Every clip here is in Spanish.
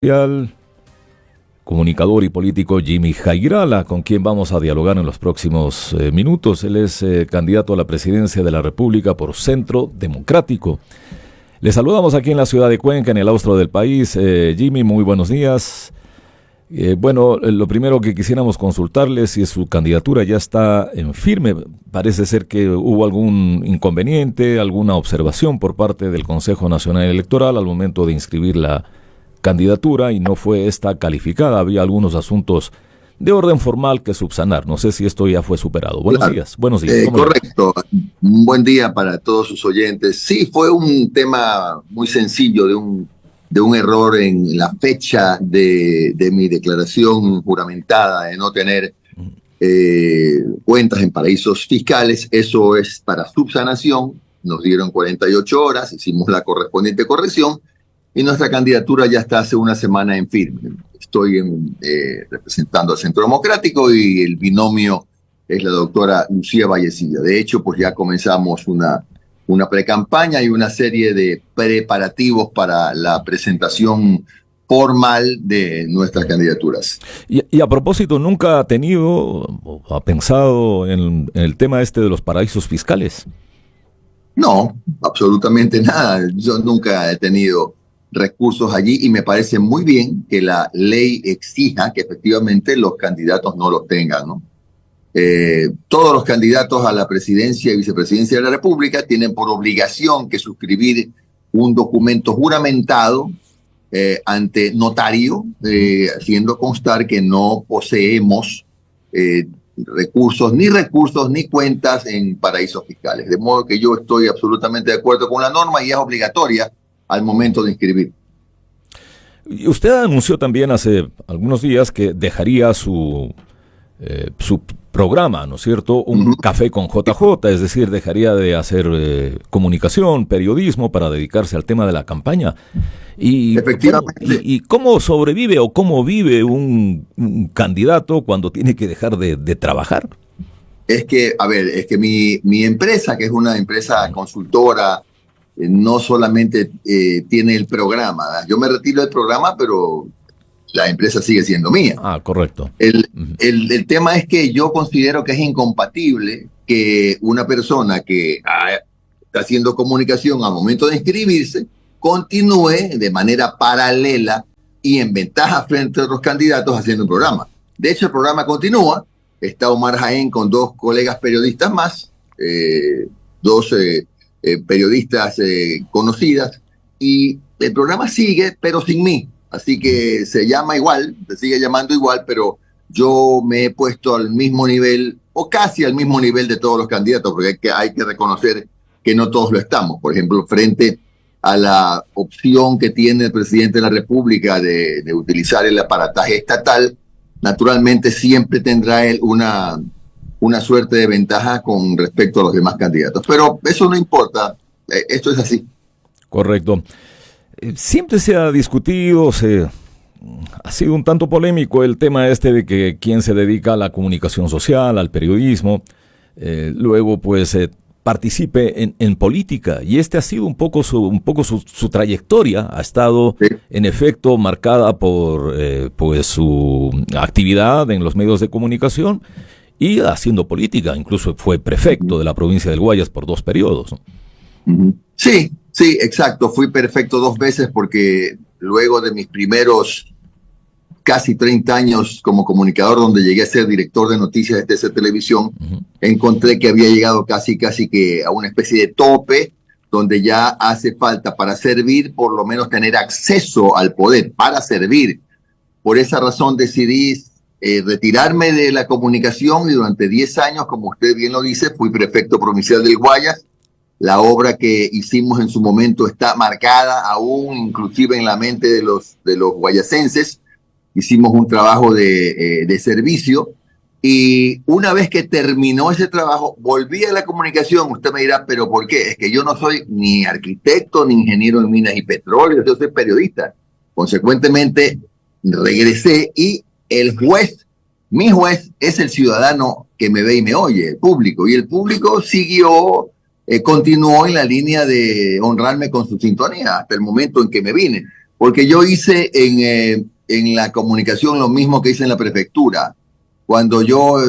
Social, comunicador y político Jimmy Jairala, con quien vamos a dialogar en los próximos minutos. Él es candidato a la presidencia de la República por Centro Democrático. Le saludamos aquí en la ciudad de Cuenca, en el austro del país. Jimmy, muy buenos días. Bueno, lo primero que quisiéramos consultarle si su candidatura ya está en firme. Parece ser que hubo algún inconveniente, alguna observación por parte del Consejo Nacional Electoral al momento de inscribir la candidatura y no fue esta calificada. Había algunos asuntos de orden formal que subsanar. No sé si esto ya fue superado. Buenos días. Buenos días. Correcto. Un buen día para todos sus oyentes. Sí, fue un tema muy sencillo de un error en la fecha de mi declaración juramentada de no tener cuentas en paraísos fiscales. Eso es para subsanación. Nos dieron 48 horas, hicimos la correspondiente corrección y nuestra candidatura ya está hace una semana en firme. Estoy representando al Centro Democrático y el binomio es la doctora Lucía Vallecilla. De hecho, pues ya comenzamos una precampaña y una serie de preparativos para la presentación formal de nuestras candidaturas. Y a propósito, ¿nunca ha tenido o ha pensado en el tema este de los paraísos fiscales? No, absolutamente nada. Yo nunca he tenido recursos allí y me parece muy bien que la ley exija que efectivamente los candidatos no los tengan, ¿no? Todos los candidatos a la presidencia y vicepresidencia de la República tienen por obligación que suscribir un documento juramentado ante notario, haciendo constar que no poseemos recursos ni cuentas en paraísos fiscales. De modo que yo estoy absolutamente de acuerdo con la norma y es obligatoria al momento de inscribir. Y usted anunció también hace algunos días que dejaría su programa, ¿no es cierto? Un café con JJ, es decir, dejaría de hacer comunicación, periodismo para dedicarse al tema de la campaña. Y efectivamente. ¿Y cómo sobrevive o cómo vive un candidato cuando tiene que dejar de trabajar? Es que mi empresa, que es una empresa consultora, no solamente tiene el programa. Yo me retiro del programa, pero la empresa sigue siendo mía. Ah, correcto. El tema es que yo considero que es incompatible que una persona que está haciendo comunicación al momento de inscribirse continúe de manera paralela y en ventaja frente a otros candidatos haciendo un programa. De hecho, el programa continúa. Está Omar Jaén con dos colegas periodistas más, dos periodistas conocidas, y el programa sigue, pero sin mí. Así que se llama igual, se sigue llamando igual, pero yo me he puesto al mismo nivel, o casi al mismo nivel de todos los candidatos, porque hay que reconocer que no todos lo estamos. Por ejemplo, frente a la opción que tiene el presidente de la República de utilizar el aparataje estatal, naturalmente siempre tendrá él una suerte de ventaja con respecto a los demás candidatos. Pero eso no importa, esto es así. Correcto. Siempre se ha discutido, ha sido un tanto polémico el tema este de que quien se dedica a la comunicación social, al periodismo, luego pues participe en política, y este ha sido un poco su trayectoria. Ha estado en efecto marcada por pues su actividad en los medios de comunicación y haciendo política. Incluso fue prefecto de la provincia del Guayas por 2 periodos, ¿no? Sí, exacto. Fui prefecto 2 veces porque luego de mis primeros casi 30 años como comunicador, donde llegué a ser director de noticias de TC Televisión, encontré que había llegado casi que a una especie de tope, donde ya hace falta para servir, por lo menos tener acceso al poder para servir. Por esa razón decidí retirarme de la comunicación y durante 10 años, como usted bien lo dice, fui prefecto provincial del Guayas. La obra que hicimos en su momento está marcada aún, inclusive en la mente de los guayasenses. Hicimos un trabajo de servicio y una vez que terminó ese trabajo, volví a la comunicación. Usted me dirá, ¿pero por qué? Es que yo no soy ni arquitecto ni ingeniero en minas y petróleo, yo soy periodista. Consecuentemente, regresé y mi juez es el ciudadano que me ve y me oye, el público. Y el público continuó en la línea de honrarme con su sintonía hasta el momento en que me vine. porque yo hice en la comunicación lo mismo que hice en la prefectura. Cuando yo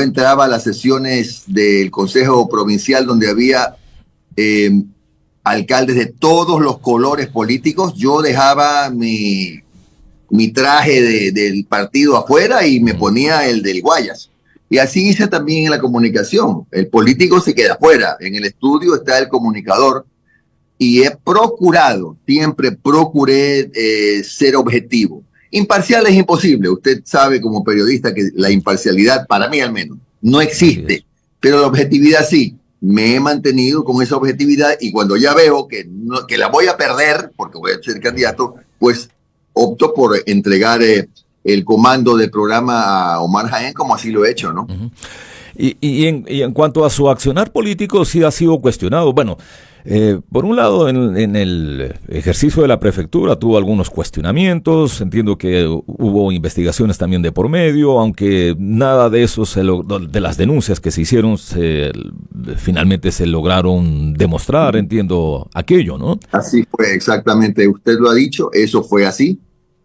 entraba a las sesiones del Consejo Provincial donde había alcaldes de todos los colores políticos, yo dejaba mi traje del partido afuera y me ponía el del Guayas. Y así hice también en la comunicación. El político se queda afuera. En el estudio está el comunicador. Y siempre procuré ser objetivo. Imparcial es imposible. Usted sabe como periodista que la imparcialidad, para mí al menos, no existe. Pero la objetividad sí. Me he mantenido con esa objetividad y cuando ya veo que la voy a perder, porque voy a ser candidato, pues opto por entregar el comando del programa a Omar Jaén, como así lo he hecho, ¿no? Uh-huh. Y en cuanto a su accionar político, sí ha sido cuestionado. Bueno, por un lado, en el ejercicio de la prefectura tuvo algunos cuestionamientos. Entiendo que hubo investigaciones también de por medio, aunque nada de eso, de las denuncias que se hicieron, finalmente se lograron demostrar, entiendo, aquello, ¿no? Así fue, exactamente. Usted lo ha dicho, eso fue así.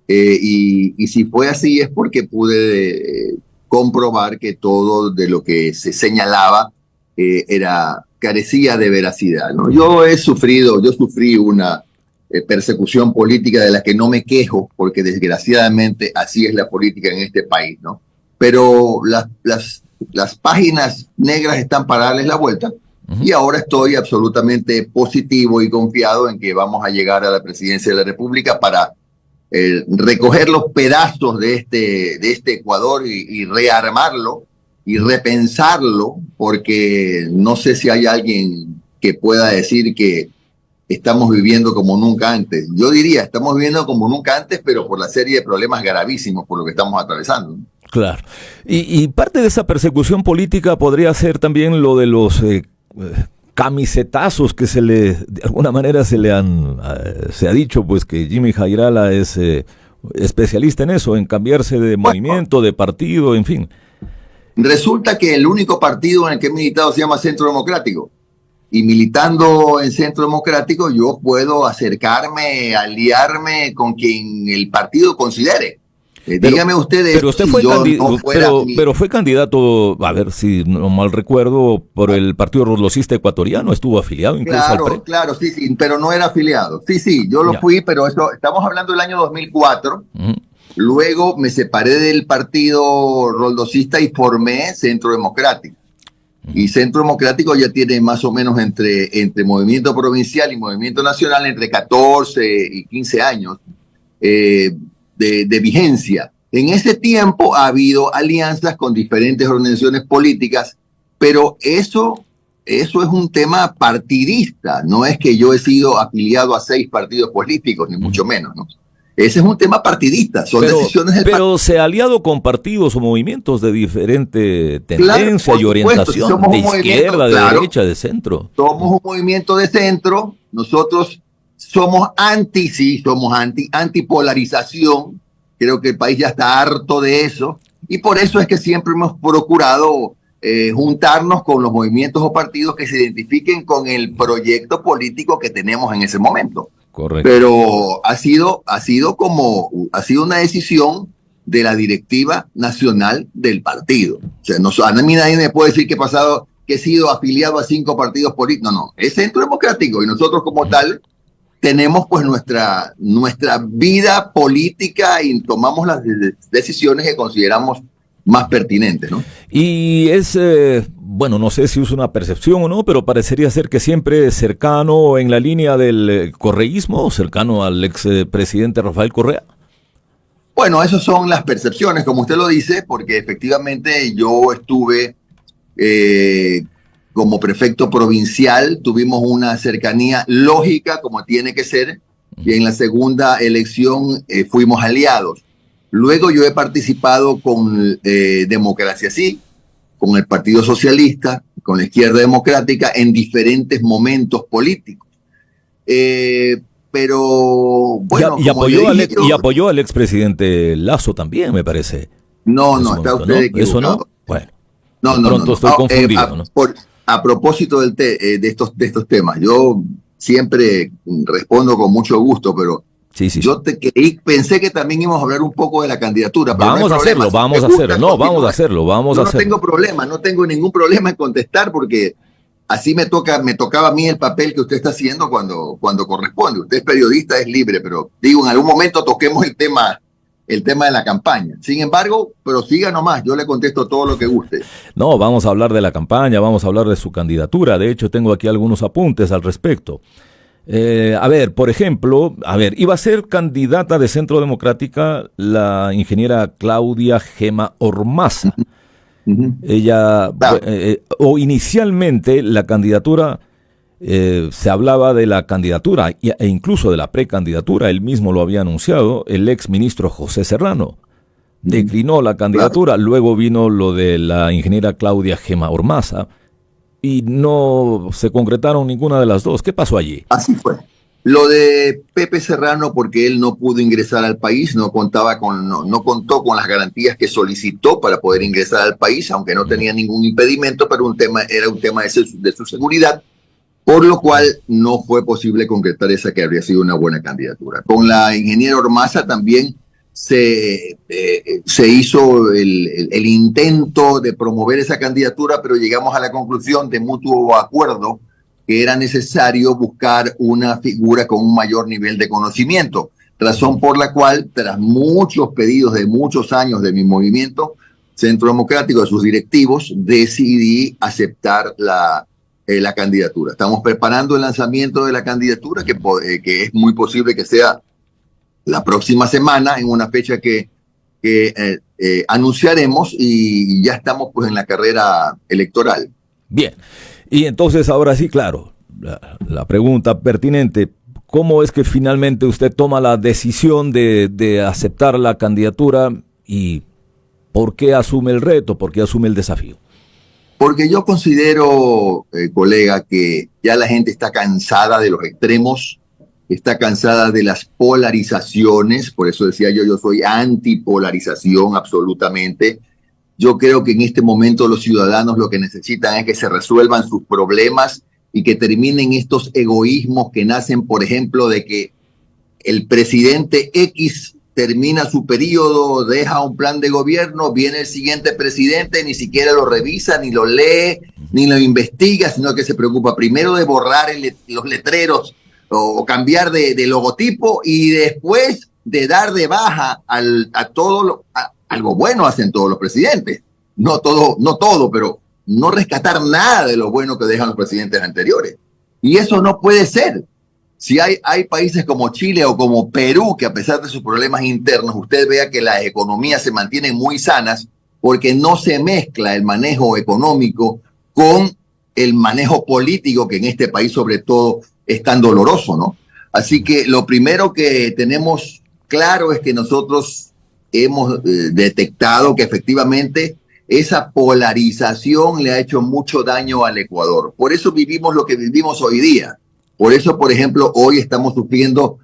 Y si fue así es porque pude comprobar que todo de lo que se señalaba carecía de veracidad, ¿no? Yo sufrí una persecución política de la que no me quejo, porque desgraciadamente así es la política en este país, ¿no? Pero las páginas negras están para darles la vuelta. Uh-huh. Y ahora estoy absolutamente positivo y confiado en que vamos a llegar a la presidencia de la República para recoger los pedazos de este Ecuador y rearmarlo y repensarlo, porque no sé si hay alguien que pueda decir que estamos viviendo como nunca antes. Yo diría, estamos viviendo como nunca antes, pero por la serie de problemas gravísimos por lo que estamos atravesando. Claro. Y parte de esa persecución política podría ser también lo de los camisetazos que de alguna manera se ha dicho, pues, que Jimmy Jairala es especialista en eso, en cambiarse de movimiento, de partido, en fin. Resulta que el único partido en el que he militado se llama Centro Democrático. Y militando en Centro Democrático yo puedo acercarme, aliarme con quien el partido considere. Dígame ustedes. Pero usted fue candidato, a ver si no mal recuerdo, por el Partido Rolosista Ecuatoriano, estuvo afiliado incluso al PRE. Claro, sí, pero no era afiliado. Sí, yo lo fui, pero eso, estamos hablando del año 2004. Uh-huh. Luego me separé del Partido Roldosista y formé Centro Democrático. Uh-huh. Y Centro Democrático ya tiene más o menos entre Movimiento Provincial y Movimiento Nacional entre 14 y 15 años de vigencia. En ese tiempo ha habido alianzas con diferentes organizaciones políticas, pero eso es un tema partidista. No es que yo he sido afiliado a 6 partidos políticos, ni mucho menos, ¿no? Ese es un tema partidista, son decisiones del partido. Pero se ha aliado con partidos o movimientos de diferente tendencia y orientación, de izquierda, de derecha, de centro. Somos un movimiento de centro, nosotros somos antipolarización. Creo que el país ya está harto de eso y por eso es que siempre hemos procurado juntarnos con los movimientos o partidos que se identifiquen con el proyecto político que tenemos en ese momento. Correcto. Pero ha sido una decisión de la directiva nacional del partido. O sea, a mí nadie me puede decir que he sido afiliado a 5 partidos políticos. No, es Centro Democrático y nosotros como tal tenemos pues nuestra vida política y tomamos las decisiones que consideramos más pertinentes, ¿no? Y es, bueno, no sé si es una percepción o no, pero parecería ser que siempre cercano en la línea del correísmo, cercano al expresidente Rafael Correa. Bueno, esas son las percepciones, como usted lo dice, porque efectivamente yo estuve como prefecto provincial, tuvimos una cercanía lógica, como tiene que ser, y en la segunda elección fuimos aliados. Luego yo he participado con Democracia Sí, con el Partido Socialista, con la Izquierda Democrática, en diferentes momentos políticos. Pero, bueno... Y apoyó al expresidente Lasso también, me parece. No, está usted equivocado. ¿Eso no? Bueno, pronto estoy confundido, ¿no? A propósito de estos temas, yo siempre respondo con mucho gusto, pero Sí, sí. Yo pensé que también íbamos a hablar un poco de la candidatura. Pero vamos a hacerlo, vamos a hacerlo. No tengo problema, no tengo ningún problema en contestar porque así me tocaba a mí el papel que usted está haciendo cuando corresponde. Usted es periodista, es libre, pero digo, en algún momento toquemos el tema de la campaña. Sin embargo, prosiga nomás, yo le contesto todo lo que guste. No, vamos a hablar de la campaña, vamos a hablar de su candidatura. De hecho, tengo aquí algunos apuntes al respecto. Por ejemplo, iba a ser candidata de Centro Democrática la ingeniera Claudia Gema Ormaza. Ella, inicialmente la candidatura, se hablaba de la candidatura e incluso de la precandidatura, él mismo lo había anunciado, el ex ministro José Serrano. Declinó la candidatura, luego vino lo de la ingeniera Claudia Gema Ormaza, y no se concretaron ninguna de las dos. ¿Qué pasó allí? Así fue. Lo de Pepe Serrano, porque él no pudo ingresar al país, no contó con las garantías que solicitó para poder ingresar al país, aunque no tenía ningún impedimento, pero era un tema de su seguridad, por lo cual no fue posible concretar esa que habría sido una buena candidatura. Con la ingeniera Ormaza también se hizo el intento de promover esa candidatura, pero llegamos a la conclusión de mutuo acuerdo que era necesario buscar una figura con un mayor nivel de conocimiento, razón por la cual, tras muchos pedidos de muchos años de mi movimiento Centro Democrático, de sus directivos, decidí aceptar la candidatura. Estamos preparando el lanzamiento de la candidatura, que es muy posible que sea la próxima semana, en una fecha que anunciaremos, y ya estamos pues en la carrera electoral. Bien, y entonces ahora sí, claro, la pregunta pertinente, ¿cómo es que finalmente usted toma la decisión de aceptar la candidatura y por qué asume el reto, por qué asume el desafío? Porque yo considero, colega, que ya la gente está cansada de los extremos, está cansada de las polarizaciones, por eso decía yo soy antipolarización absolutamente. Yo creo que en este momento los ciudadanos lo que necesitan es que se resuelvan sus problemas y que terminen estos egoísmos que nacen, por ejemplo, de que el presidente X termina su periodo, deja un plan de gobierno, viene el siguiente presidente, ni siquiera lo revisa, ni lo lee, ni lo investiga, sino que se preocupa primero de borrar los letreros o cambiar de logotipo y después de dar de baja a todo algo bueno hacen todos los presidentes. No todo, pero no rescatar nada de lo bueno que dejan los presidentes anteriores. Y eso no puede ser. Si hay países como Chile o como Perú, que a pesar de sus problemas internos, usted vea que las economías se mantienen muy sanas porque no se mezcla el manejo económico con el manejo político, que en este país sobre todo es tan doloroso, ¿no? Así que lo primero que tenemos claro es que nosotros hemos detectado que efectivamente esa polarización le ha hecho mucho daño al Ecuador. Por eso vivimos lo que vivimos hoy día. Por eso, por ejemplo, hoy estamos sufriendo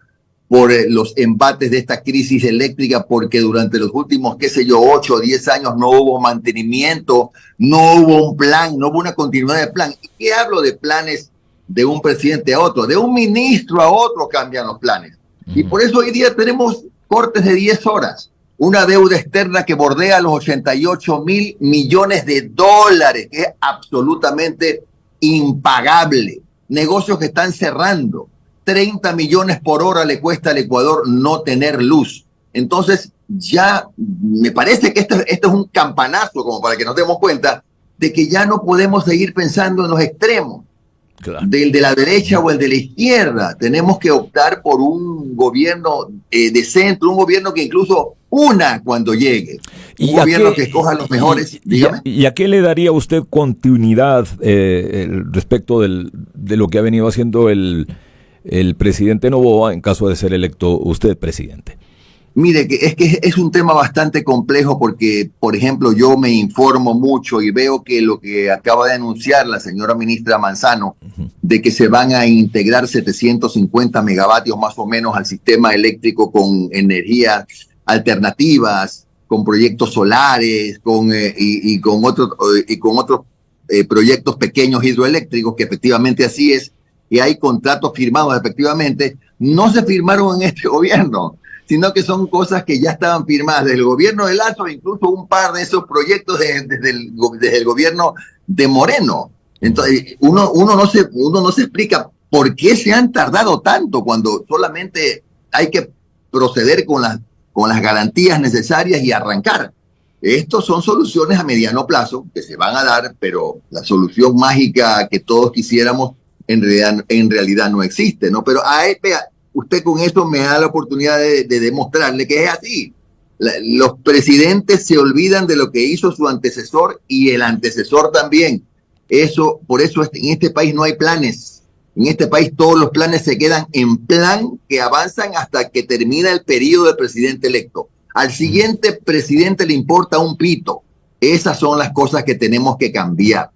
por los embates de esta crisis eléctrica, porque durante los últimos, 8 o 10 años no hubo mantenimiento, no hubo un plan, no hubo una continuidad de plan. ¿Y qué hablo de planes de un presidente a otro? De un ministro a otro cambian los planes. Y por eso hoy día tenemos cortes de 10 horas, una deuda externa que bordea los 88.000 millones de dólares, que es absolutamente impagable. Negocios que están cerrando. 30 millones por hora le cuesta al Ecuador no tener luz. Entonces, ya me parece que esto es un campanazo, como para que nos demos cuenta de que ya no podemos seguir pensando en los extremos, claro, del de la derecha o el de la izquierda. Tenemos que optar por un gobierno de centro, un gobierno que incluso cuando llegue. Un gobierno que escoja los mejores. ¿Y a qué le daría usted continuidad respecto de lo que ha venido haciendo el presidente Noboa en caso de ser electo usted presidente? Mire, que es un tema bastante complejo porque, por ejemplo, yo me informo mucho y veo que lo que acaba de anunciar la señora ministra Manzano, de que se van a integrar 750 megavatios más o menos al sistema eléctrico con energías alternativas, con proyectos solares, con otros proyectos pequeños hidroeléctricos, que efectivamente así es, y hay contratos firmados efectivamente. no se firmaron en este gobierno, sino que son cosas que ya estaban firmadas desde el gobierno de Lazo, incluso un par de esos proyectos desde el gobierno de Moreno. Entonces, uno no se explica por qué se han tardado tanto cuando solamente hay que proceder con las garantías necesarias y arrancar. Estos son soluciones a mediano plazo que se van a dar, pero la solución mágica que todos quisiéramos en realidad no existe, ¿no? Pero vea, usted con esto me da la oportunidad de demostrarle que es así. Los presidentes se olvidan de lo que hizo su antecesor y el antecesor también. Por eso en este país no hay planes. En este país todos los planes se quedan en plan que avanzan hasta que termina el periodo del presidente electo. Al siguiente presidente le importa un pito. Esas son las cosas que tenemos que cambiar.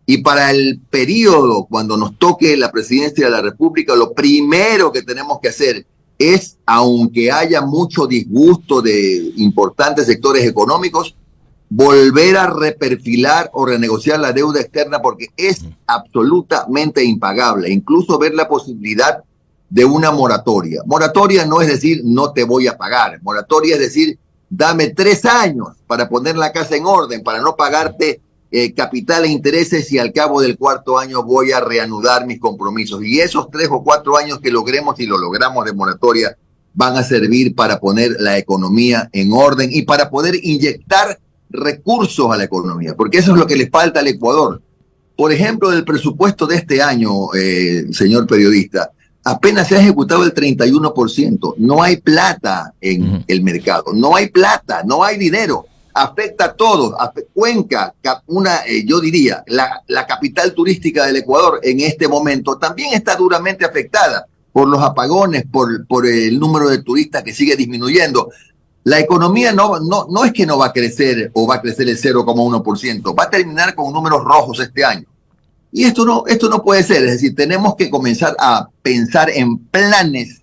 Y para el periodo, cuando nos toque la presidencia de la República, lo primero que tenemos que hacer es, aunque haya mucho disgusto de importantes sectores económicos, volver a reperfilar o renegociar la deuda externa porque es absolutamente impagable. Incluso ver la posibilidad de una moratoria. Moratoria no es decir no te voy a pagar. Moratoria es decir dame 3 años para poner la casa en orden, para no pagarte capital e intereses y al cabo del 4º año voy a reanudar mis compromisos. Y esos 3 o 4 años que logremos, y lo logramos de moratoria, van a servir para poner la economía en orden y para poder inyectar recursos a la economía, porque eso es lo que le falta al Ecuador. Por ejemplo, del presupuesto de este año, señor periodista, apenas se ha ejecutado el 31%. No hay plata en el mercado, no hay plata, no hay dinero. Afecta a todos. Cuenca, yo diría, la capital turística del Ecuador en este momento también está duramente afectada por los apagones, por el número de turistas que sigue disminuyendo. La economía no es que no va a crecer o va a crecer el 0,1%, va a terminar con números rojos este año. Y esto no puede ser, es decir, tenemos que comenzar a pensar en planes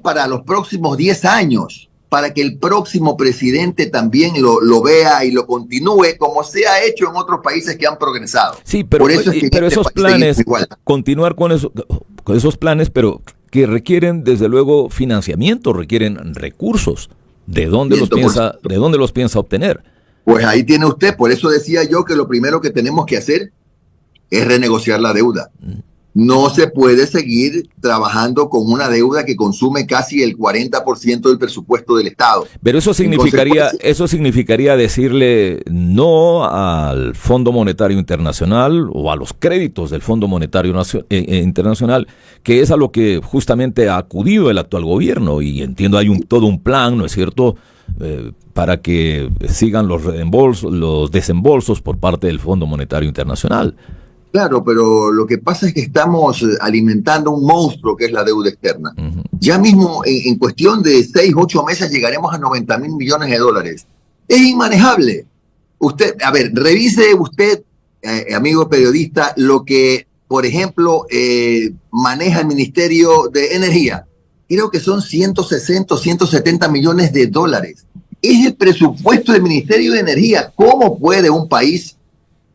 para los próximos 10 años, para que el próximo presidente también lo vea y lo continúe como se ha hecho en otros países que han progresado. Sí, pero esos planes, continuar con esos planes, pero que requieren desde luego financiamiento, requieren recursos. ¿De dónde los piensa obtener? Pues ahí tiene usted, por eso decía yo que lo primero que tenemos que hacer es renegociar la deuda. No se puede seguir trabajando con una deuda que consume casi el 40% del presupuesto del Estado. Pero eso significaría decirle no al Fondo Monetario Internacional o a los créditos del Fondo Monetario Internacional, que es a lo que justamente ha acudido el actual gobierno. Y entiendo hay todo un plan, ¿no es cierto?, para que sigan los desembolsos por parte del Fondo Monetario Internacional. Claro, pero lo que pasa es que estamos alimentando un monstruo que es la deuda externa. Ya mismo, en cuestión de 6, 8 meses, llegaremos a 90.000 millones de dólares. Es inmanejable. Revise usted, amigo periodista, lo que, por ejemplo, maneja el Ministerio de Energía. Creo que son 160, 170 millones de dólares. Es el presupuesto del Ministerio de Energía. ¿Cómo puede un país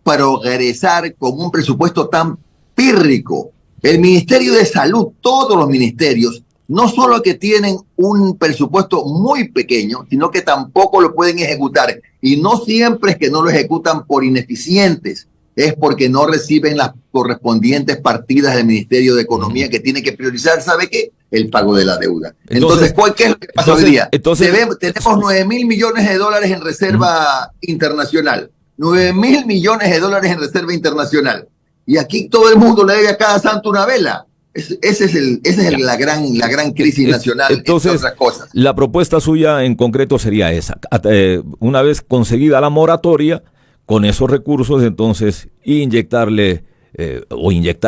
progresar con un presupuesto tan pírrico? El Ministerio de Salud, todos los ministerios, no solo que tienen un presupuesto muy pequeño, sino que tampoco lo pueden ejecutar. Y no siempre es que no lo ejecutan por ineficientes, es porque no reciben las correspondientes partidas del Ministerio de Economía, que tiene que priorizar, ¿sabe qué? El pago de la deuda. Entonces ¿qué es lo que pasa hoy día? Tenemos 9.000 millones de dólares en reserva internacional. 9.000 millones de dólares en reserva internacional. Y aquí todo el mundo le debe a cada santo una vela. Esa es la gran crisis nacional. Entonces, otras cosas. La propuesta suya en concreto sería esa. Una vez conseguida la moratoria, con esos recursos, entonces inyectar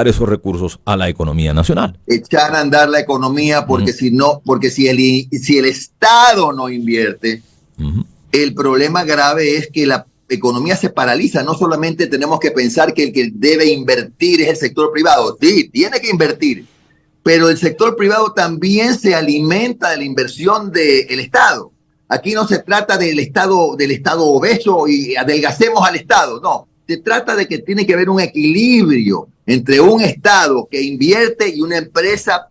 esos recursos a la economía nacional. Echar a andar la economía, porque si el Estado no invierte, el problema grave es que la economía se paraliza. No solamente tenemos que pensar que el que debe invertir es el sector privado. Sí, tiene que invertir, pero el sector privado también se alimenta de la inversión del Estado. Aquí no se trata del Estado obeso y adelgacemos al Estado. No, se trata de que tiene que haber un equilibrio entre un Estado que invierte y una empresa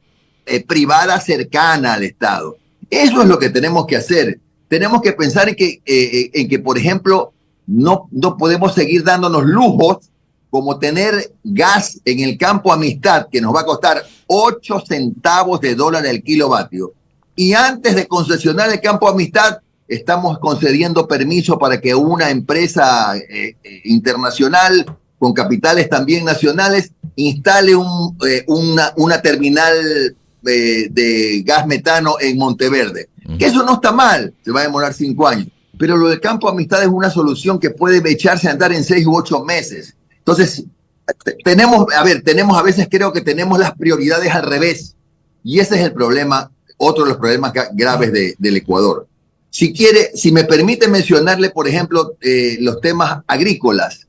privada cercana al Estado. Eso es lo que tenemos que hacer. Tenemos que pensar en que por ejemplo, no podemos seguir dándonos lujos como tener gas en el campo Amistad, que nos va a costar 8 centavos de dólar el kilovatio. Y antes de concesionar el campo Amistad, estamos concediendo permiso para que una empresa internacional con capitales también nacionales instale una terminal de gas metano en Monteverde. Que eso no está mal, se va a demorar 5 años. Pero lo del campo Amistad es una solución que puede echarse a andar en 6 u 8 meses. Entonces, tenemos a veces creo que tenemos las prioridades al revés. Y ese es el problema, otro de los problemas graves del Ecuador. Si me permite mencionarle, por ejemplo, los temas agrícolas.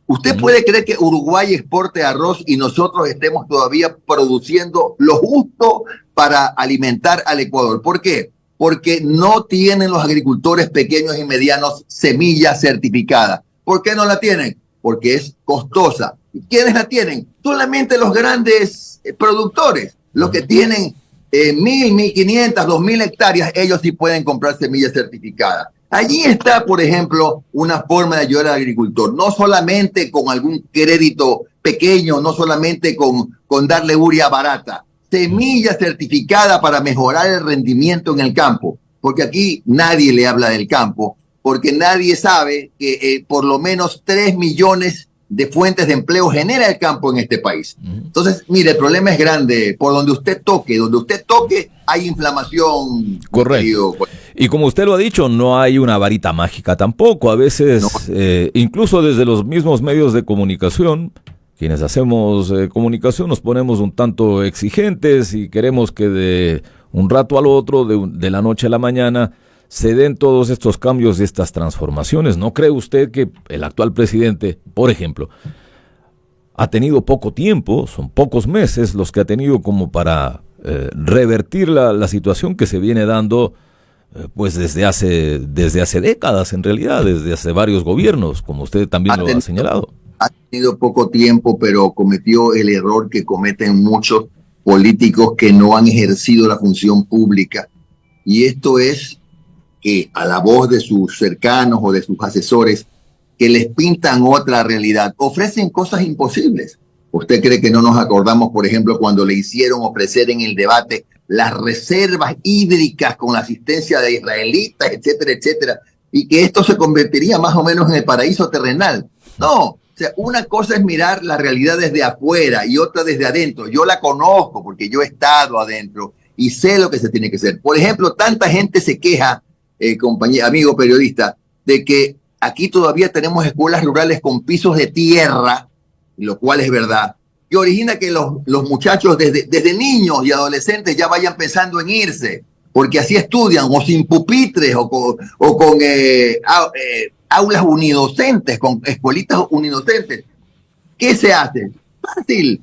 ¿Usted puede creer que Uruguay exporte arroz y nosotros estemos todavía produciendo lo justo para alimentar al Ecuador? ¿Por qué? Porque no tienen los agricultores pequeños y medianos semilla certificada. ¿Por qué no la tienen? Porque es costosa. ¿Quiénes la tienen? Solamente los grandes productores, los que tienen 1.000, 1.500, 2.000 hectáreas, ellos sí pueden comprar semilla certificada. Allí está, por ejemplo, una forma de ayudar al agricultor, no solamente con algún crédito pequeño, no solamente con darle urea barata, semilla certificada para mejorar el rendimiento en el campo, porque aquí nadie le habla del campo, porque nadie sabe que por lo menos 3 millones de fuentes de empleo genera el campo en este país. Entonces, mire, el problema es grande. Por donde usted toque, hay inflamación. Correcto. Y como usted lo ha dicho, no hay una varita mágica tampoco. A veces, incluso desde los mismos medios de comunicación, quienes hacemos comunicación nos ponemos un tanto exigentes y queremos que de un rato al otro, de la noche a la mañana, se den todos estos cambios y estas transformaciones. ¿No cree usted que el actual presidente, por ejemplo, ha tenido poco tiempo, son pocos meses los que ha tenido como para revertir la situación que se viene dando pues desde hace décadas, en realidad, desde hace varios gobiernos, como usted también lo ha señalado? Ha tenido poco tiempo, pero cometió el error que cometen muchos políticos que no han ejercido la función pública. Y esto es que a la voz de sus cercanos o de sus asesores que les pintan otra realidad, ofrecen cosas imposibles. ¿Usted cree que no nos acordamos, por ejemplo, cuando le hicieron ofrecer en el debate las reservas hídricas con la asistencia de israelitas, etcétera, etcétera, y que esto se convertiría más o menos en el paraíso terrenal? No, o sea, una cosa es mirar la realidad desde afuera y otra desde adentro. Yo la conozco porque yo he estado adentro y sé lo que se tiene que hacer. Por ejemplo, tanta gente se queja, amigo periodista, de que aquí todavía tenemos escuelas rurales con pisos de tierra, lo cual es verdad, que origina que los muchachos desde niños y adolescentes ya vayan pensando en irse, porque así estudian, o sin pupitres, o con aulas unidocentes, con escuelitas unidocentes. ¿Qué se hace? Fácil.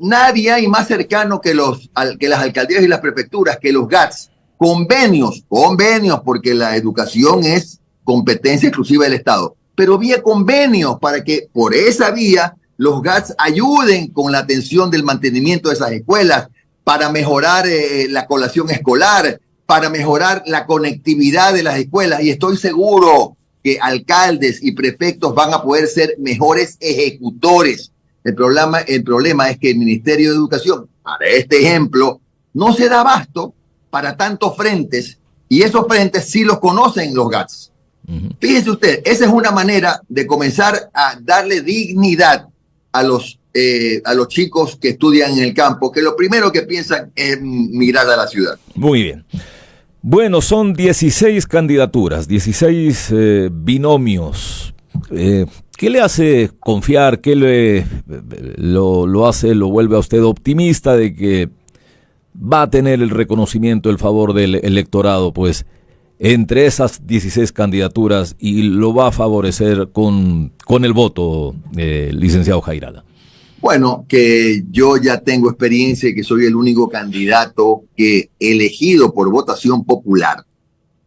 Nadie hay más cercano que las alcaldías y las prefecturas, que los GATS. Convenios, porque la educación es competencia exclusiva del Estado, pero vía convenios para que por esa vía los GATS ayuden con la atención del mantenimiento de esas escuelas, para mejorar la colación escolar, para mejorar la conectividad de las escuelas, y estoy seguro que alcaldes y prefectos van a poder ser mejores ejecutores. El problema es que el Ministerio de Educación, para este ejemplo, no se da abasto para tantos frentes, y esos frentes sí los conocen los GATS. Fíjese usted, esa es una manera de comenzar a darle dignidad a los chicos que estudian en el campo, que lo primero que piensan es migrar a la ciudad. Muy bien. Bueno, son 16 candidaturas, 16 binomios. ¿Qué le hace confiar? ¿Qué lo vuelve a usted optimista de que va a tener el reconocimiento, el favor del electorado, pues, entre esas 16 candidaturas, y lo va a favorecer con el voto, licenciado Jairala? Bueno, que yo ya tengo experiencia y que soy el único candidato que, elegido por votación popular,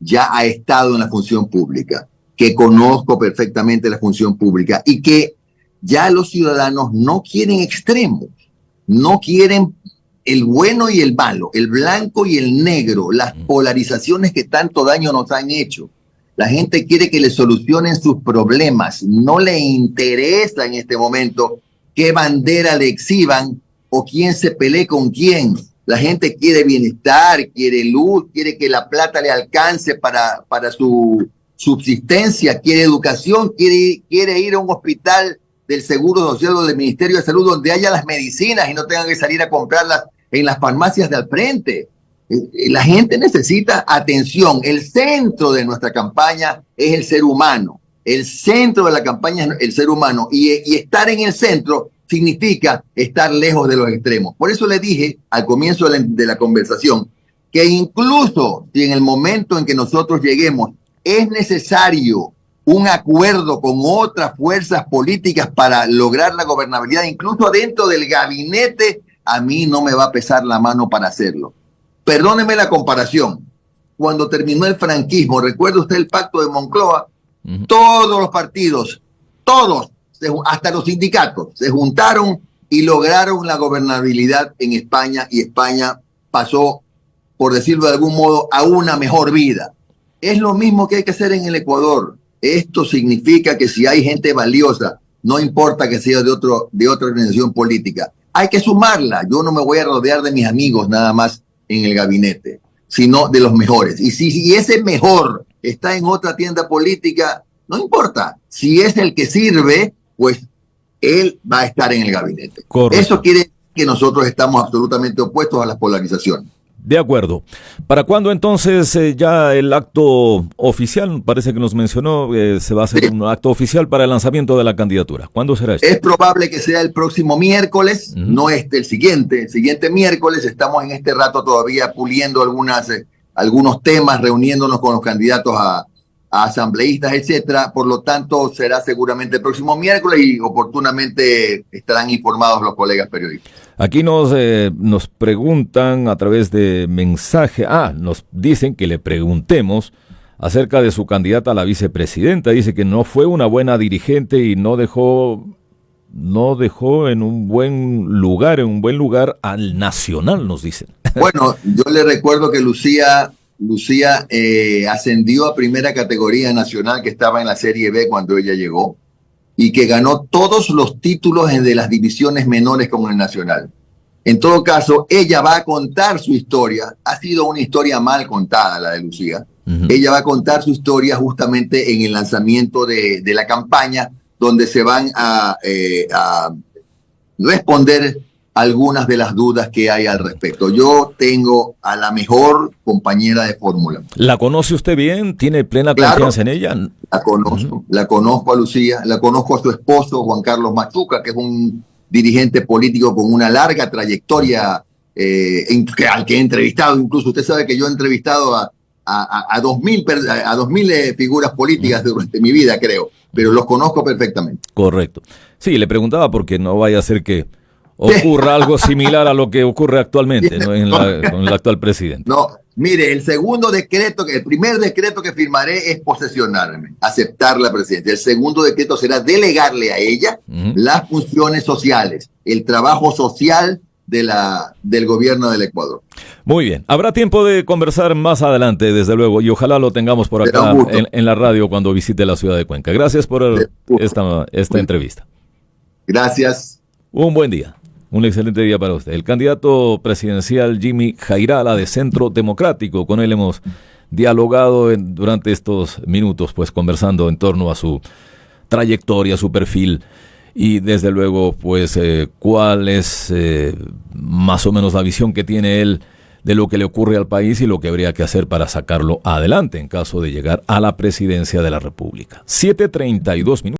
ya ha estado en la función pública, que conozco perfectamente la función pública y que ya los ciudadanos no quieren extremos, no quieren el bueno y el malo, el blanco y el negro, las polarizaciones que tanto daño nos han hecho. La gente quiere que le solucionen sus problemas. No le interesa en este momento qué bandera le exhiban o quién se pelee con quién. La gente quiere bienestar, quiere luz, quiere que la plata le alcance para su subsistencia, quiere educación, quiere ir a un hospital del Seguro Social o del Ministerio de Salud donde haya las medicinas y no tengan que salir a comprarlas en las farmacias de al frente. La gente necesita atención. El centro de nuestra campaña es el ser humano. El centro de la campaña es el ser humano. Y estar en el centro significa estar lejos de los extremos. Por eso le dije al comienzo de la conversación que incluso si en el momento en que nosotros lleguemos es necesario un acuerdo con otras fuerzas políticas para lograr la gobernabilidad, incluso dentro del gabinete, a mí no me va a pesar la mano para hacerlo. Perdóneme la comparación. Cuando terminó el franquismo, ¿recuerda usted el pacto de Moncloa? Todos los partidos, todos, hasta los sindicatos, se juntaron y lograron la gobernabilidad en España, y España pasó, por decirlo de algún modo, a una mejor vida. Es lo mismo que hay que hacer en el Ecuador. Esto significa que si hay gente valiosa, no importa que sea de otra organización política, hay que sumarla. Yo no me voy a rodear de mis amigos nada más en el gabinete, sino de los mejores. Y si ese mejor está en otra tienda política, no importa. Si es el que sirve, pues él va a estar en el gabinete. Correcto. Eso quiere decir que nosotros estamos absolutamente opuestos a las polarizaciones. De acuerdo. ¿Para cuándo entonces ya el acto oficial? Parece que nos mencionó, se va a hacer un acto oficial para el lanzamiento de la candidatura. ¿Cuándo será esto? Es probable que sea el próximo miércoles, no el siguiente miércoles. Estamos en este rato todavía puliendo algunos temas, reuniéndonos con los candidatos a asambleístas, etcétera. Por lo tanto, será seguramente el próximo miércoles y oportunamente estarán informados los colegas periodistas. Aquí nos preguntan a través de mensaje, nos dicen que le preguntemos acerca de su candidata a la vicepresidenta. Dice que no fue una buena dirigente y no dejó en un buen lugar al Nacional, nos dicen. Bueno, yo le recuerdo que Lucía ascendió a primera categoría nacional, que estaba en la Serie B cuando ella llegó, y que ganó todos los títulos de las divisiones menores con el Nacional. En todo caso, ella va a contar su historia. Ha sido una historia mal contada la de Lucía. Ella va a contar su historia justamente en el lanzamiento de la campaña, donde se van a responder algunas de las dudas que hay al respecto. Yo tengo a la mejor compañera de fórmula. ¿La conoce usted bien? ¿Tiene plena confianza en ella? La conozco a Lucía, la conozco a su esposo, Juan Carlos Machuca, que es un dirigente político con una larga trayectoria al que he entrevistado. Incluso usted sabe que yo he entrevistado a 2.000 figuras políticas durante mi vida, creo, pero los conozco perfectamente. Correcto. Sí, le preguntaba porque no vaya a ser que ocurra algo similar a lo que ocurre actualmente, ¿no? Con el actual presidente. No, mire, el primer decreto que firmaré es posesionarme, aceptar la presidencia. El segundo decreto será delegarle a ella las funciones sociales, el trabajo social del gobierno del Ecuador. Muy bien, habrá tiempo de conversar más adelante, desde luego, y ojalá lo tengamos por acá en la radio cuando visite la ciudad de Cuenca. Gracias por esta entrevista. Gracias. Un buen día. Un excelente día para usted. El candidato presidencial Jimmy Jairala, de Centro Democrático. Con él hemos dialogado durante estos minutos, pues conversando en torno a su trayectoria, su perfil y desde luego pues cuál es más o menos la visión que tiene él de lo que le ocurre al país y lo que habría que hacer para sacarlo adelante en caso de llegar a la presidencia de la República. 7:32 minutos.